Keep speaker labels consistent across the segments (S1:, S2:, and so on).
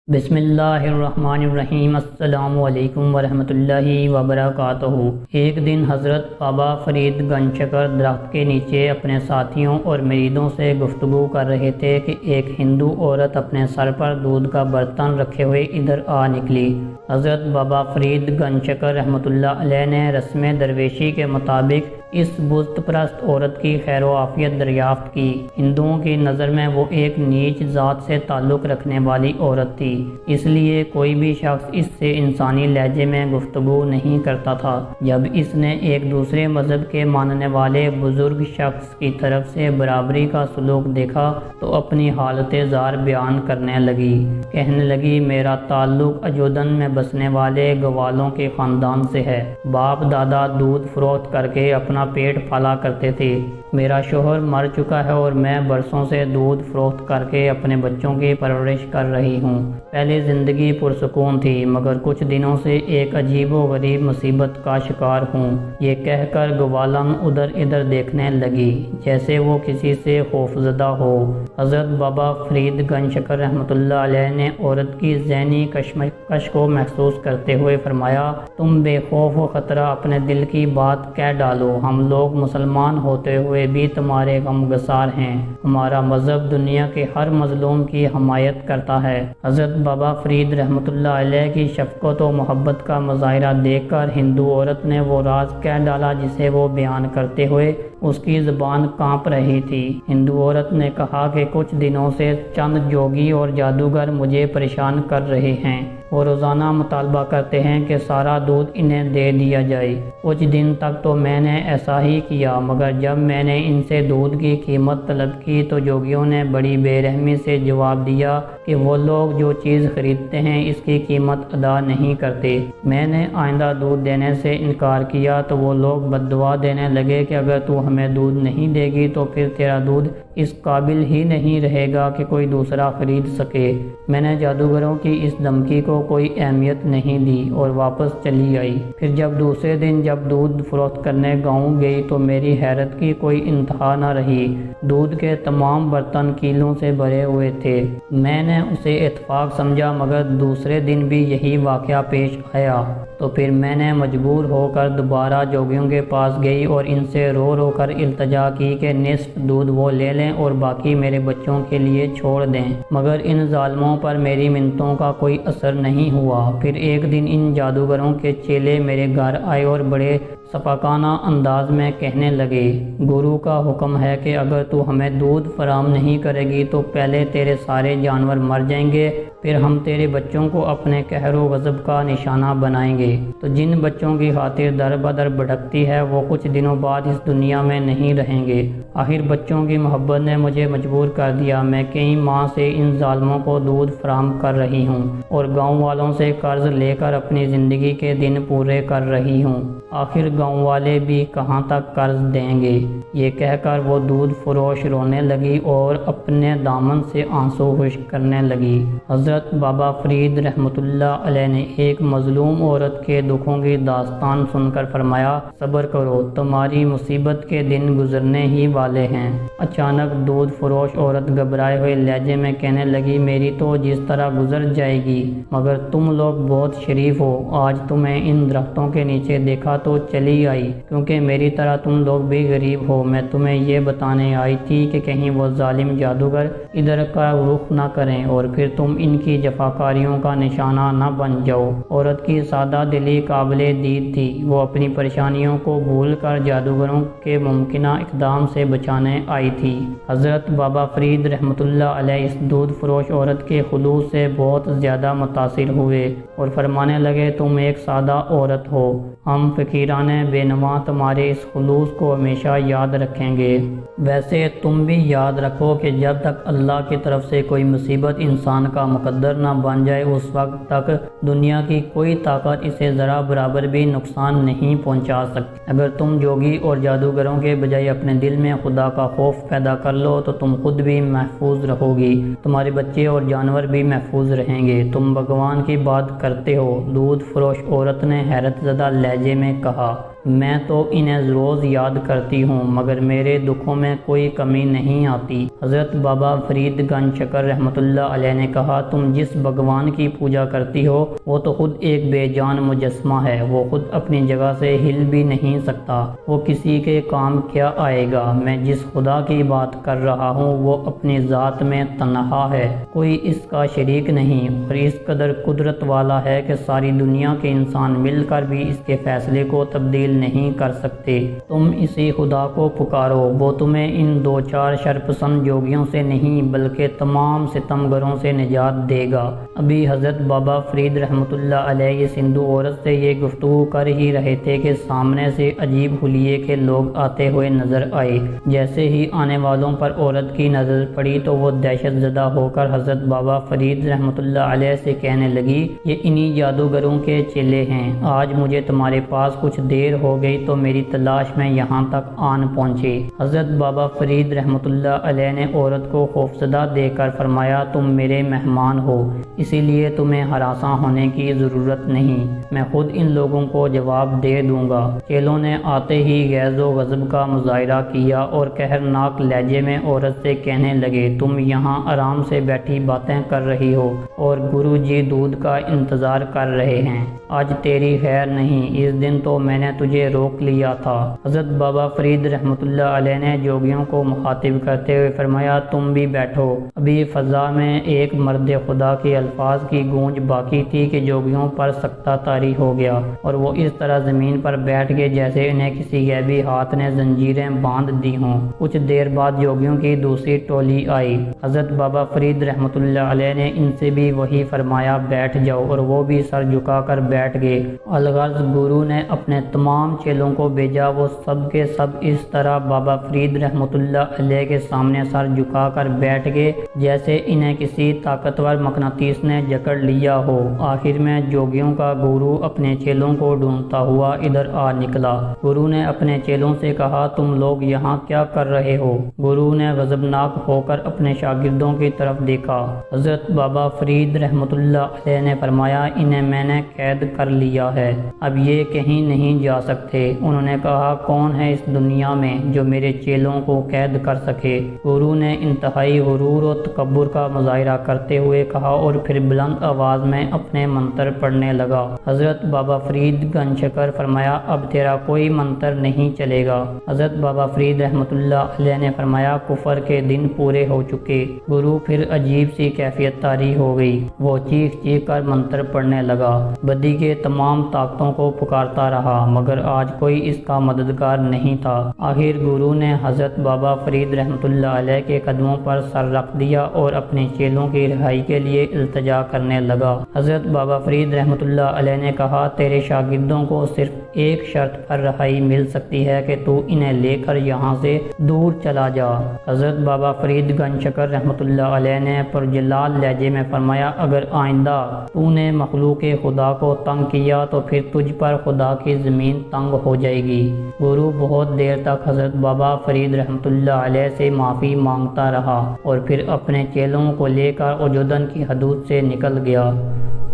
S1: بسم اللہ الرحمن الرحیم۔ السلام علیکم ورحمۃ اللہ وبرکاتہ۔ ایک دن حضرت بابا فرید گنج شکر درخت کے نیچے اپنے ساتھیوں اور مریدوں سے گفتگو کر رہے تھے کہ ایک ہندو عورت اپنے سر پر دودھ کا برتن رکھے ہوئے ادھر آ نکلی۔ حضرت بابا فرید گنج شکر رحمۃ اللہ علیہ نے رسم درویشی کے مطابق اس بت پرست عورت کی خیر و عافیت دریافت کی۔ ہندوؤں کی نظر میں وہ ایک نیچ ذات سے تعلق رکھنے والی عورت تھی، اس لیے کوئی بھی شخص اس سے انسانی لہجے میں گفتگو نہیں کرتا تھا۔ جب اس نے ایک دوسرے مذہب کے ماننے والے بزرگ شخص کی طرف سے برابری کا سلوک دیکھا تو اپنی حالت زار بیان کرنے لگی۔ کہنے لگی، میرا تعلق اجودن میں بسنے والے گوالوں کے خاندان سے ہے۔ باپ دادا دودھ فروخت کر کے اپنا پیٹ پالا کرتے تھے۔ میرا شوہر مر چکا ہے اور میں برسوں سے دودھ فروخت کر کے اپنے بچوں کی پرورش کر رہی ہوں۔ پہلے زندگی پرسکون تھی، مگر کچھ دنوں سے ایک عجیب و غریب مصیبت کا شکار ہوں۔ یہ کہہ کر گوالن ادھر ادھر دیکھنے لگی جیسے وہ کسی سے خوفزدہ ہو۔ حضرت بابا فرید گنج شکر رحمۃ اللہ علیہ نے عورت کی ذہنی کشمکش کو محسوس کرتے ہوئے فرمایا، تم بے خوف و خطرہ اپنے دل کی بات کہہ ڈالو۔ ہم لوگ مسلمان ہوتے ہوئے بھی تمہارے غم گسار ہیں۔ ہمارا مذہب دنیا کے ہر مظلوم کی حمایت کرتا ہے۔ حضرت بابا فرید رحمۃ اللہ علیہ کی شفقت و محبت کا مظاہرہ دیکھ کر ہندو عورت نے وہ راز کہہ ڈالا جسے وہ بیان کرتے ہوئے اس کی زبان کانپ رہی تھی۔ ہندو عورت نے کہا کہ کچھ دنوں سے چند جوگی اور جادوگر مجھے پریشان کر رہے ہیں۔ وہ روزانہ مطالبہ کرتے ہیں کہ سارا دودھ انہیں دے دیا جائے۔ کچھ دن تک تو میں نے ایسا ہی کیا، مگر جب میں نے ان سے دودھ کی قیمت طلب کی تو جوگیوں نے بڑی بے رحمی سے جواب دیا کہ وہ لوگ جو چیز خریدتے ہیں اس کی قیمت ادا نہیں کرتے۔ میں نے آئندہ دودھ دینے سے انکار کیا تو وہ لوگ بد دعا دینے لگے کہ اگر تو ہمیں دودھ نہیں دے گی تو پھر تیرا دودھ اس قابل ہی نہیں رہے گا کہ کوئی دوسرا خرید سکے۔ میں نے جادوگروں کی اس دھمکی کو کوئی اہمیت نہیں دی اور واپس چلی آئی۔ پھر جب دوسرے دن جب دودھ فروخت کرنے گاؤں گئی تو میری حیرت کی کوئی انتہا نہ رہی۔ دودھ کے تمام برتن کیلوں سے بھرے ہوئے تھے۔ میں نے اسے اتفاق سمجھا، مگر دوسرے دن بھی یہی واقعہ پیش آیا تو پھر میں نے مجبور ہو کر دوبارہ جوگیوں کے پاس گئی اور ان سے رو رو کر التجا کی کہ نصف دودھ وہ لے لیں اور باقی میرے بچوں کے لیے چھوڑ دیں، مگر ان ظالموں پر میری منتوں کا کوئی اثر نہیں ہوا۔ پھر ایک دن ان جادوگروں کے چیلے میرے گھر آئے اور بڑے سفاکانہ انداز میں کہنے لگے، گرو کا حکم ہے کہ اگر تو ہمیں دودھ فراہم نہیں کرے گی تو پہلے تیرے سارے جانور مر جائیں گے، پھر ہم تیرے بچوں کو اپنے قہر و غضب کا نشانہ بنائیں گے۔ تو جن بچوں کی خاطر در بدر بھٹکتی ہے وہ کچھ دنوں بعد اس دنیا میں نہیں رہیں گے۔ آخر بچوں کی محبت نے مجھے مجبور کر دیا۔ میں کئی ماہ سے ان ظالموں کو دودھ فراہم کر رہی ہوں اور گاؤں والوں سے قرض لے کر اپنی زندگی کے دن پورے کر رہی ہوں۔ آخر گاؤں والے بھی کہاں تک قرض دیں گے؟ یہ کہہ کر وہ دودھ فروش رونے لگی اور اپنے دامن سے آنسو خشک کرنے لگی۔ حضرت بابا فرید رحمۃ اللہ علیہ نے ایک مظلوم عورت کے دکھوں کی داستان سن کر فرمایا، صبر کرو، تمہاری مصیبت کے دن گزرنے ہی والے ہیں۔ اچانک دودھ فروش عورت گھبرائے ہوئے لہجے میں کہنے لگی، میری تو جس طرح گزر جائے گی، مگر تم لوگ بہت شریف ہو، آج تمہیں ان درختوں کے نیچے دیکھا تو چلی آئی، کیونکہ میری طرح تم لوگ بھی غریب ہو۔ میں تمہیں یہ بتانے آئی تھی کہ کہیں وہ ظالم جادوگر ادھر کا رخ نہ کریں اور پھر تم ان کی جفاکاریوں کا نشانہ نہ بن جاؤ۔ عورت کی سادہ دلی قابل دید تھی، وہ اپنی پریشانیوں کو بھول کر جادوگروں کے ممکنہ اقدام سے بچانے آئی تھی۔ حضرت بابا فرید رحمۃ اللہ علیہ اس دودھ فروش عورت کے خلوص سے بہت زیادہ متاثر ہوئے اور فرمانے لگے، تم ایک سادہ عورت ہو، ہم فقیران بے نوا تمہارے اس خلوص کو ہمیشہ یاد رکھیں گے۔ ویسے تم بھی یاد رکھو کہ جب تک اللہ کی طرف سے کوئی مصیبت انسان کا مقدر نہ بن جائے اس وقت تک دنیا کی کوئی طاقت اسے ذرا برابر بھی نقصان نہیں پہنچا سکتی۔ اگر تم جوگی اور جادوگروں کے بجائے اپنے دل میں خدا کا خوف پیدا کر لو تو تم خود بھی محفوظ رہو گی، تمہارے بچے اور جانور بھی محفوظ رہیں گے۔ تم بھگوان کی بات کرتے ہو، دودھ فروش عورت نے حیرت زدہ لہجے میں کہا، میں تو انہیں روز یاد کرتی ہوں مگر میرے دکھوں میں کوئی کمی نہیں آتی۔ حضرت بابا فرید گنج شکر رحمۃ اللہ علیہ نے کہا، تم جس بھگوان کی پوجا کرتی ہو وہ تو خود ایک بے جان مجسمہ ہے، وہ خود اپنی جگہ سے ہل بھی نہیں سکتا، وہ کسی کے کام کیا آئے گا۔ میں جس خدا کی بات کر رہا ہوں وہ اپنی ذات میں تنہا ہے، کوئی اس کا شریک نہیں، اور اس قدر قدرت والا ہے کہ ساری دنیا کے انسان مل کر بھی اس کے فیصلے کو تبدیل نہیں کر سکتے۔ تم اسی خدا کو پکارو، وہ تمہیں ان دو چار شرپسند جوگیوں سے نہیں بلکہ تمام ستمگروں سے نجات دے گا۔ ابھی حضرت بابا فرید رحمۃ اللہ علیہ اس ہندو عورت سے یہ گفتگو کر ہی رہے تھے کہ سامنے سے عجیب حلیے کے لوگ آتے ہوئے نظر آئے۔ جیسے ہی آنے والوں پر عورت کی نظر پڑی تو وہ دہشت زدہ ہو کر حضرت بابا فرید رحمۃ اللہ علیہ سے کہنے لگی، یہ انہی جادوگروں کے چیلے ہیں، آج مجھے تمہارے پاس کچھ دیر ہو گئی تو میری تلاش میں یہاں تک آن پہنچے۔ حضرت بابا فرید رحمۃ اللہ علیہ نے عورت کو خوفزدہ دیکھ کر فرمایا، تم میرے مہمان ہو، اسی لیے تمہیں ہراساں ہونے کی ضرورت نہیں، میں خود ان لوگوں کو جواب دے دوں گا۔ چیلوں نے آتے ہی غیظ و غضب کا مظاہرہ کیا اور قہرناک لہجے میں عورت سے کہنے لگے، تم یہاں آرام سے بیٹھی باتیں کر رہی ہو اور گرو جی دودھ کا انتظار کر رہے ہیں، آج تیری خیر نہیں، اس دن تو میں نے تجھے روک لیا تھا۔ حضرت بابا فرید رحمۃ اللہ علیہ نے جوگیوں کو مخاطب کرتے ہوئے فرمایا، تم بھی بیٹھو۔ ابھی فضا میں ایک مرد خدا کے الفاظ کی گونج باقی تھی کہ جوگیوں پر سکتہ طاری ہو گیا اور وہ اس طرح زمین پر بیٹھ گئے جیسے انہیں کسی غیبی ہاتھ نے زنجیریں باندھ دی ہوں۔ کچھ دیر بعد جوگیوں کی دوسری ٹولی آئی۔ حضرت بابا فرید رحمۃ اللہ علیہ نے ان سے بھی وہی فرمایا، بیٹھ جاؤ، اور وہ بھی سر جھکا کر بیٹھ گئے۔ الغرض گرو نے اپنے تمام چیلوں کو بھیجا، وہ سب کے سب اس طرح بابا فرید رحمۃ اللہ علیہ کے سامنے سر جھکا کر بیٹھ گئے جیسے انہیں کسی طاقتور مقناطیس نے جکڑ لیا ہو۔ آخر میں جوگیوں کا گرو اپنے چیلوں کو ڈھونڈتا ہوا ادھر آ نکلا۔ گرو نے اپنے چیلوں سے کہا، تم لوگ یہاں کیا کر رہے ہو؟ گرو نے غضبناک ہو کر اپنے شاگردوں کی طرف دیکھا۔ حضرت بابا فرید رحمۃ اللہ علیہ نے فرمایا، انہیں میں نے قید کر لیا ہے، اب یہ کہیں نہیں جا سکتے۔ انہوں نے کہا، کون ہے اس دنیا میں جو میرے چیلوں کو قید کر سکے؟ گرو نے انتہائی غرور و تکبر کا مظاہرہ کرتے ہوئے کہا اور پھر بلند آواز میں اپنے منتر پڑھنے لگا۔ حضرت بابا فرید گنج شکر فرمایا، اب تیرا کوئی منتر نہیں چلے گا۔ حضرت بابا فرید رحمۃ اللہ علیہ نے فرمایا، کفر کے دن پورے ہو چکے۔ گرو پھر عجیب سی کیفیت طاری ہو گئی، وہ چیخ چیخ کر منتر پڑھنے لگا، بدی کے تمام طاقتوں کو پکارتا رہا، مگر آج کوئی اس کا مددگار نہیں تھا۔ آخر گرو نے حضرت بابا فرید رحمۃ اللہ علیہ کے قدموں پر سر رکھ دیا اور اپنے چیلوں کی رہائی کے لیے التجا کرنے لگا۔ حضرت بابا فرید رحمۃ اللہ علیہ نے کہا، تیرے شاگردوں کو صرف ایک شرط پر رہائی مل سکتی ہے کہ تو انہیں لے کر یہاں سے دور چلا جا۔ حضرت بابا فرید گنج شکر رحمۃ اللہ علیہ نے پرجلال لہجے میں فرمایا، اگر آئندہ تو نے مخلوق خدا کو تنگ کیا تو پھر تجھ پر خدا کی زمین تنگ ہو جائے گی۔ گرو بہت دیر تک حضرت بابا فرید رحمۃ اللہ علیہ سے معافی مانگتا رہا اور پھر اپنے چیلوں کو لے کر وجودن کی حدود سے نکل گیا۔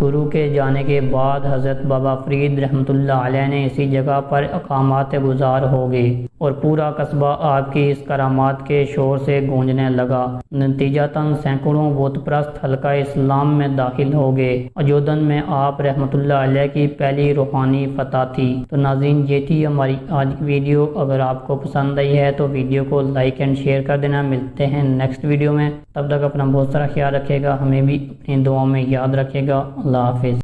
S1: گرو کے جانے کے بعد حضرت بابا فرید رحمۃ اللہ علیہ نے اسی جگہ پر اقامات گزار ہو گئے اور پورا قصبہ آپ کی اس کرامات کے شور سے گونجنے لگا۔ نتیجتاً سینکڑوں بت پرست حلقہ اسلام میں داخل ہو گئے۔ وجودن میں آپ رحمۃ اللہ علیہ کی پہلی روحانی فتح تھی۔ تو ناظرین، یہ تھی ہماری آج کی ویڈیو۔ اگر آپ کو پسند آئی ہے تو ویڈیو کو لائک اینڈ شیئر کر دینا۔ ملتے ہیں نیکسٹ ویڈیو میں، تب تک اپنا بہت سارا خیال رکھے گا، ہمیں بھی اپنی دعاؤں میں یاد رکھے گا۔ اللہ حافظ۔